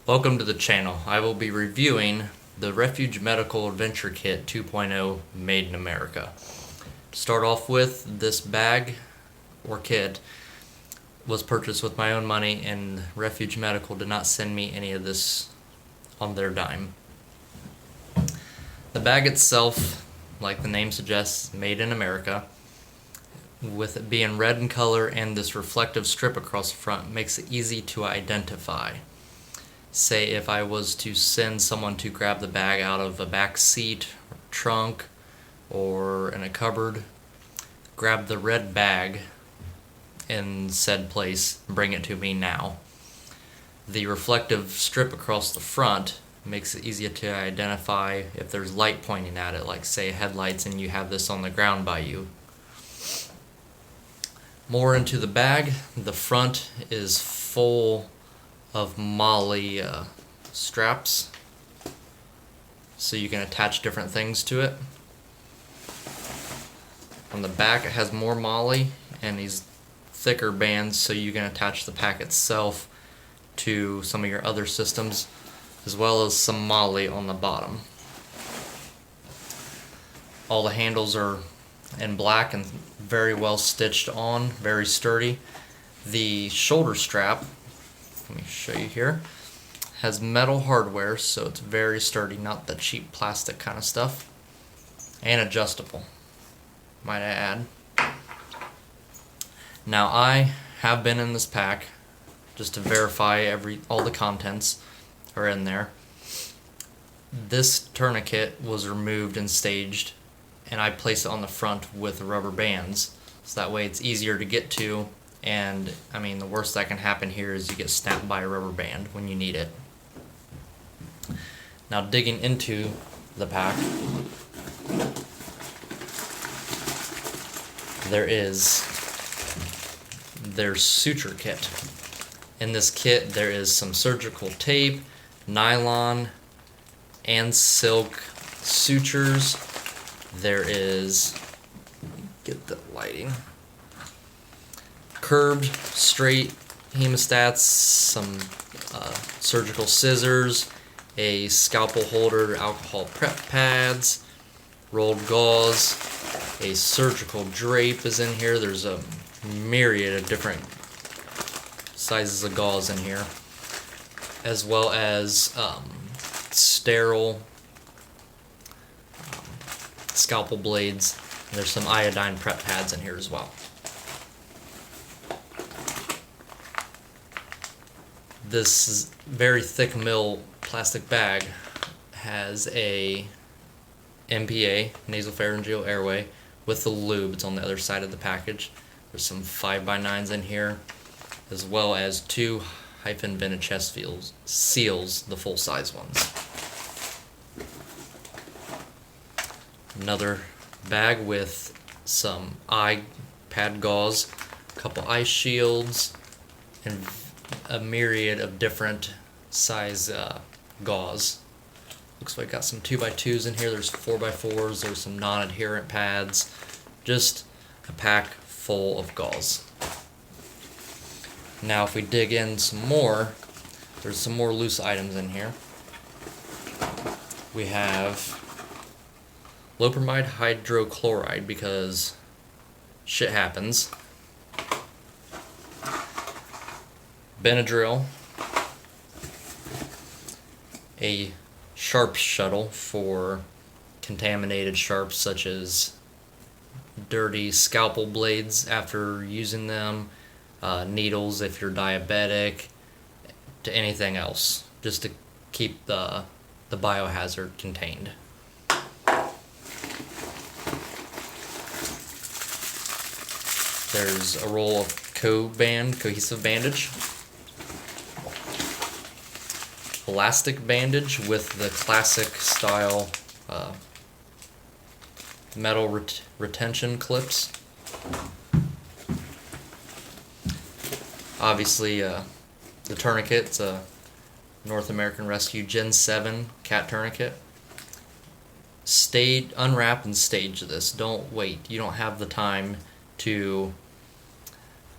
Welcome to the channel. I will be reviewing the Refuge Medical Adventure Kit 2.0 Made in America. To start off with, this bag or kit was purchased with my own money, and Refuge Medical did not send me any of this on their dime. The bag itself, like the name suggests, made in America. With it being red in color and this reflective strip across the front, makes it easy to identify. Say if I was to send someone to grab the bag out of a back seat, or trunk, or in a cupboard, grab the red bag in said place and bring it to me now. The reflective strip across the front makes it easier to identify if there's light pointing at it, like say headlights, and you have this on the ground by you. More into the bag, the front is full of MOLLE straps, so you can attach different things to it. On the back it has more MOLLE and these thicker bands, so you can attach the pack itself to some of your other systems, as well as some MOLLE on the bottom. All the handles are in black and very well stitched on, very sturdy. The shoulder strap, let me show you here, has metal hardware, so it's very sturdy, not the cheap plastic kind of stuff, and adjustable, might I add. Now I have been in this pack just to verify all the contents are in there. This tourniquet was removed and staged, and I place it on the front with rubber bands, so that way it's easier to get to. And I mean, the worst that can happen here is you get snapped by a rubber band when you need it. Now digging into the pack, there's suture kit. In this kit there is some surgical tape, nylon, and silk sutures. There is, get the lighting, curved, straight hemostats, some surgical scissors, a scalpel holder, alcohol prep pads, rolled gauze, a surgical drape is in here. There's a myriad of different sizes of gauze in here, as well as sterile scalpel blades. And there's some iodine prep pads in here as well. This very thick mill plastic bag has a NPA, nasopharyngeal airway, with the lube. It's on the other side of the package. There's some 5x9s in here, as well as 2 hyphen vented chest seals, the full size ones. Another bag with some eye pad gauze, a couple eye shields, and a myriad of different size gauze. Looks like got some 2x2s in here. There's 4x4s. There's some non-adherent pads. Just a pack full of gauze. Now if we dig in some more, there's some more loose items in here. We have loperamide hydrochloride, because shit happens. Benadryl, a sharp shuttle for contaminated sharps such as dirty scalpel blades after using them, needles if you're diabetic, to anything else, just to keep the biohazard contained. There's a roll of cohesive bandage, elastic bandage with the classic style metal retention clips. Obviously the tourniquet, it's a North American Rescue Gen 7 cat tourniquet. Unwrap and stage this. Don't wait. You don't have the time to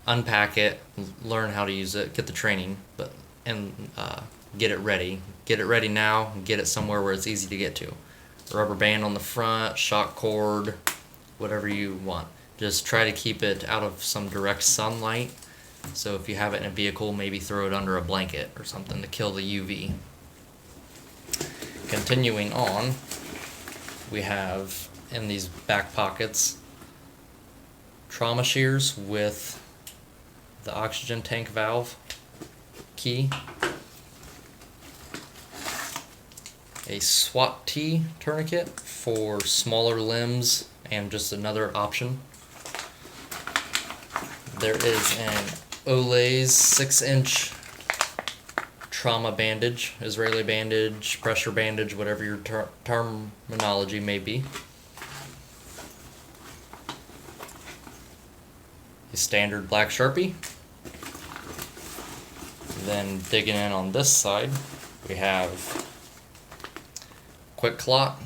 unpack it, learn how to use it, get the training, and get it ready. Get it ready now and get it somewhere where it's easy to get to. A rubber band on the front, shock cord, whatever you want. Just try to keep it out of some direct sunlight. So if you have it in a vehicle, maybe throw it under a blanket or something to kill the UV. Continuing on, we have in these back pockets trauma shears with the oxygen tank valve key, a SWAT T tourniquet for smaller limbs and just another option. There is an Olay's 6-inch trauma bandage, Israeli bandage, pressure bandage, whatever your terminology may be. A standard black Sharpie. Then digging in on this side, we have Quick Clot.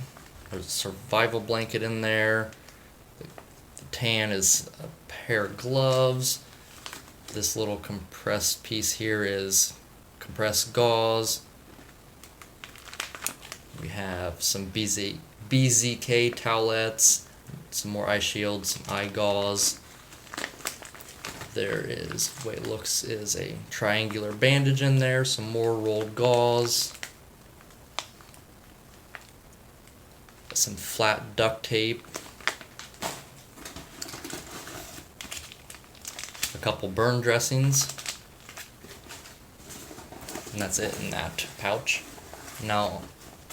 There's a survival blanket in there. The tan is a pair of gloves. This little compressed piece here is compressed gauze. We have some BZK towelettes, some more eye shields, some eye gauze. There is, the way it looks, is a triangular bandage in there, some more rolled gauze, some flat duct tape, a couple burn dressings, and that's it in that pouch. Now,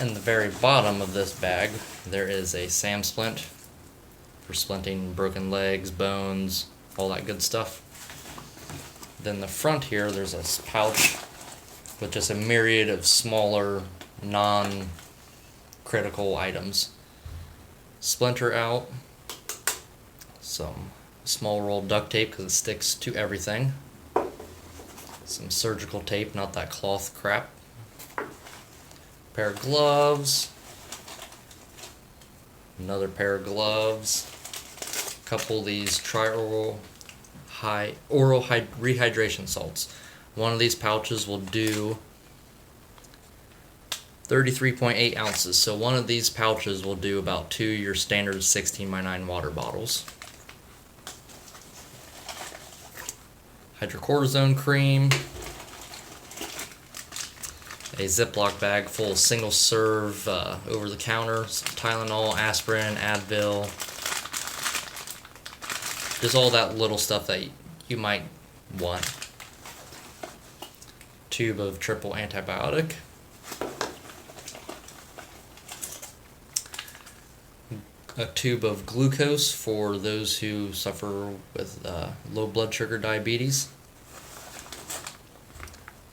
in the very bottom of this bag, there is a SAM splint for splinting broken legs, bones, all that good stuff. Then the front here, there's a pouch with just a myriad of smaller, non-critical items. Splinter out, some small rolled duct tape because it sticks to everything, some surgical tape, not that cloth crap, pair of gloves, another pair of gloves, a couple of these oral rehydration salts. One of these pouches will do 33.8 ounces, so one of these pouches will do about 2 your standard 16x9 water bottles. Hydrocortisone cream, a Ziploc bag full of single serve over the counter, some Tylenol, aspirin, Advil, just all that little stuff that you might want. Tube of triple antibiotic. A tube of glucose for those who suffer with low blood sugar diabetes.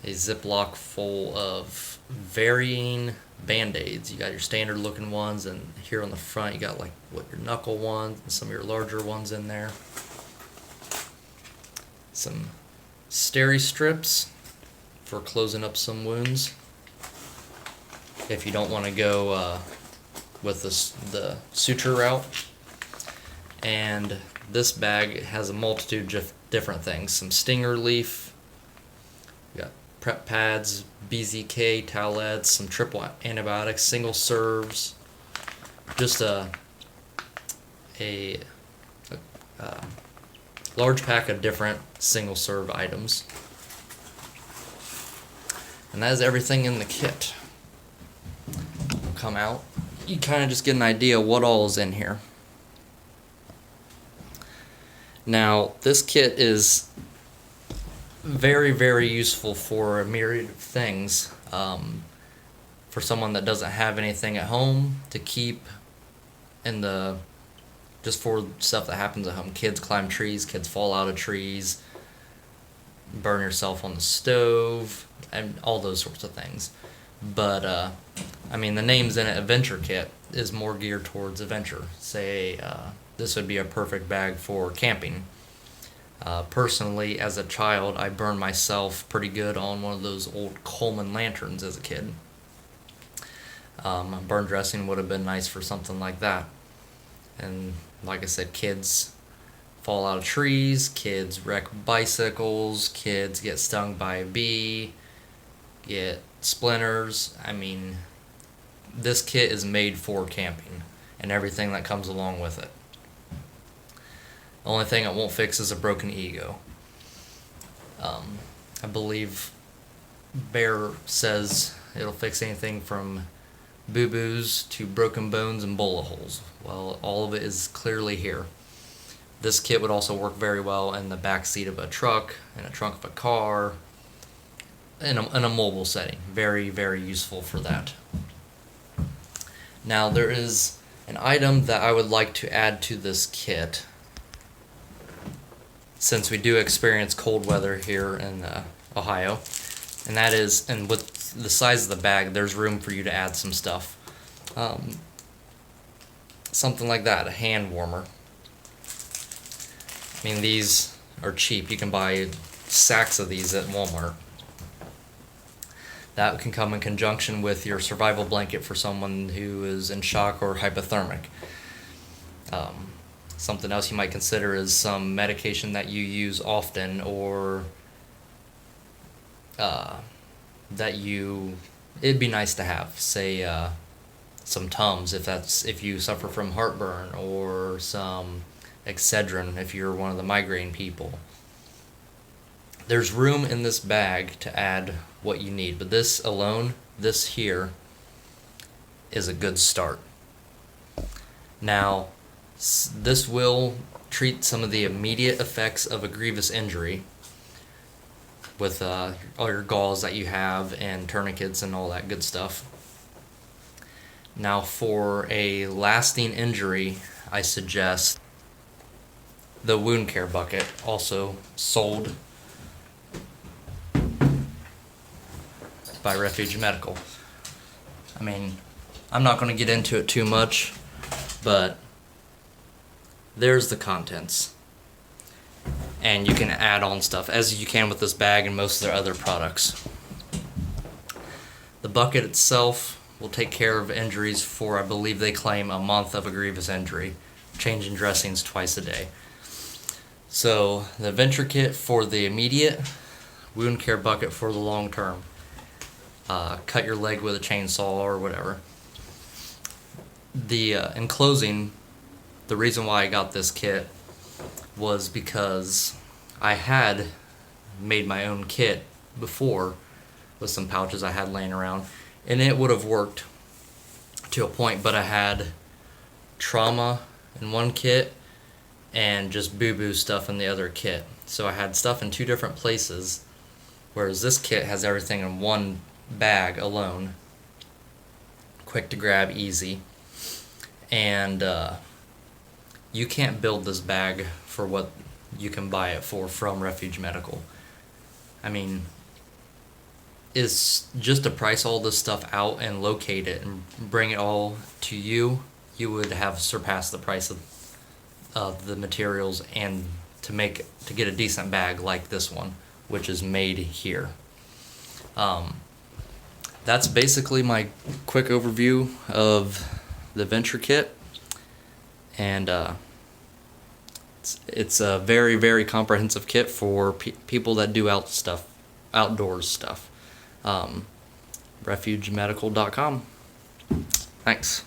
A Ziploc full of varying Band-Aids. You got your standard looking ones, and here on the front you got like your knuckle ones and some of your larger ones in there. Some steri strips for closing up some wounds if you don't want to go with the suture route. And this bag has a multitude of different things. Some stinger leaf, we got prep pads, BZK towelettes, some triple antibiotics, single serves, just a large pack of different single serve items. And that is everything in the kit. Will come out. You kind of just get an idea what all is in here. Now, this kit is very, very useful for a myriad of things. For someone that doesn't have anything at home to keep in the, just for stuff that happens at home. Kids climb trees, kids fall out of trees, burn yourself on the stove, and all those sorts of things. But, I mean, the name's in it, Adventure Kit, is more geared towards adventure. Say, this would be a perfect bag for camping. Personally, as a child, I burned myself pretty good on one of those old Coleman lanterns as a kid. Burn dressing would have been nice for something like that. And like I said, kids fall out of trees, kids wreck bicycles, kids get stung by a bee, get splinters. I mean, this kit is made for camping and everything that comes along with it. The only thing it won't fix is a broken ego. I believe Bear says it'll fix anything from boo-boos to broken bones and bullet holes. Well, all of it is clearly here. This kit would also work very well in the back seat of a truck, in a trunk of a car, in a mobile setting. Very, very useful for that. Now, there is an item that I would like to add to this kit, since we do experience cold weather here in Ohio, and that is, and with the size of the bag, there's room for you to add some stuff. Something like that, a hand warmer. I mean, these are cheap. You can buy sacks of these at Walmart. That can come in conjunction with your survival blanket for someone who is in shock or hypothermic. Something else you might consider is some medication that you use often, or it'd be nice to have, say, some Tums if you suffer from heartburn, or some Excedrin if you're one of the migraine people. There's room in this bag to add what you need, but this alone, this here, is a good start. Now, this will treat some of the immediate effects of a grievous injury with all your gauze that you have and tourniquets and all that good stuff. Now, for a lasting injury, I suggest the wound care bucket, also sold by Refuge Medical. I mean, I'm not going to get into it too much, but there's the contents. And you can add on stuff, as you can with this bag and most of their other products. The bucket itself will take care of injuries for, I believe they claim, a month of a grievous injury, changing dressings twice a day. So, the adventure kit for the immediate, wound care bucket for the long term. Cut your leg with a chainsaw or whatever. In closing, the reason why I got this kit was because I had made my own kit before with some pouches I had laying around, and it would have worked to a point, but I had trauma in one kit and just boo-boo stuff in the other kit. So I had stuff in two different places, whereas this kit has everything in one bag alone. Quick to grab, easy. And you can't build this bag for what you can buy it for from Refuge Medical. I mean, is just to price all this stuff out and locate it and bring it all to you, you would have surpassed the price of the materials and to get a decent bag like this one, which is made here. That's basically my quick overview of the Adventure Kit, and it's a very, very comprehensive kit for people that do outdoors stuff. RefugeMedical.com. Thanks.